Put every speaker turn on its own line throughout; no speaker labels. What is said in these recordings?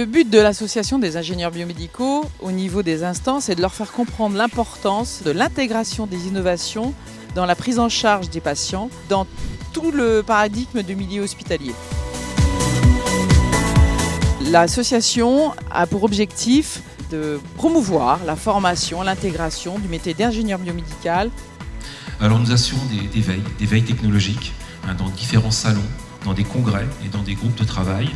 Le but de l'association des ingénieurs biomédicaux au niveau des instances est de leur faire comprendre l'importance de l'intégration des innovations dans la prise en charge des patients dans tout le paradigme du milieu hospitalier. L'association a pour objectif de promouvoir la formation, l'intégration du métier d'ingénieur biomédical.
Alors nous assurons des veilles technologiques dans différents salons, dans des congrès et dans des groupes de travail,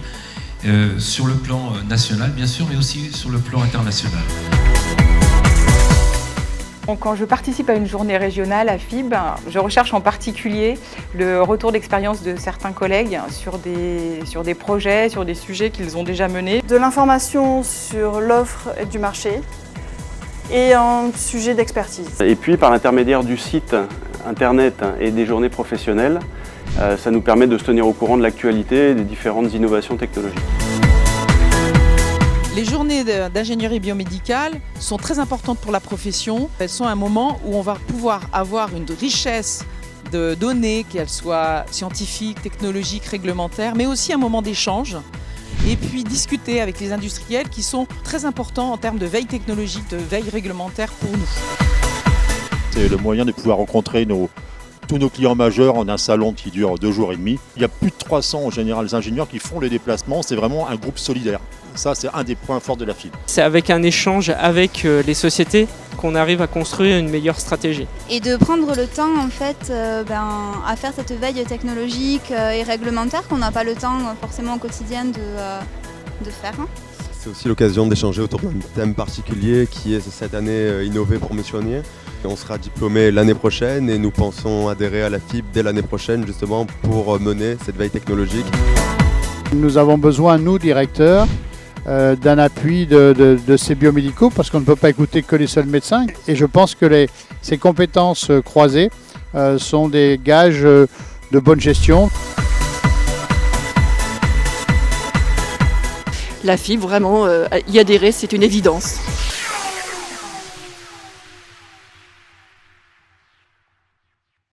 sur le plan national bien sûr, mais aussi sur le plan international.
Quand je participe à une journée régionale à FIB, je recherche en particulier le retour d'expérience de certains collègues sur des projets, sur des sujets qu'ils ont déjà menés.
De l'information sur l'offre du marché et un sujet d'expertise.
Et puis par l'intermédiaire du site internet et des journées professionnelles, ça nous permet de se tenir au courant de l'actualité et des différentes innovations technologiques.
Les journées d'ingénierie biomédicale sont très importantes pour la profession. Elles sont un moment où on va pouvoir avoir une richesse de données, qu'elles soient scientifiques, technologiques, réglementaires, mais aussi un moment d'échange. Et puis discuter avec les industriels qui sont très importants en termes de veille technologique, de veille réglementaire pour nous.
C'est le moyen de pouvoir rencontrer tous nos clients majeurs en un salon qui dure 2 jours et demi. Il y a plus de 300 en général ingénieurs qui font les déplacements. C'est vraiment un groupe solidaire. Ça, c'est un des points forts de la FIB.
C'est avec un échange avec les sociétés qu'on arrive à construire une meilleure stratégie.
Et de prendre le temps en fait, à faire cette veille technologique et réglementaire qu'on n'a pas le temps forcément au quotidien de faire.
C'est aussi l'occasion d'échanger autour d'un thème particulier qui est cette année Innover pour missionner. On sera diplômé l'année prochaine et nous pensons adhérer à la FIB dès l'année prochaine justement pour mener cette veille technologique.
Nous avons besoin, nous directeurs, d'un appui de ces biomédicaux parce qu'on ne peut pas écouter que les seuls médecins. Et je pense que ces compétences croisées sont des gages de bonne gestion.
La FIB, vraiment, y adhérer, c'est une évidence.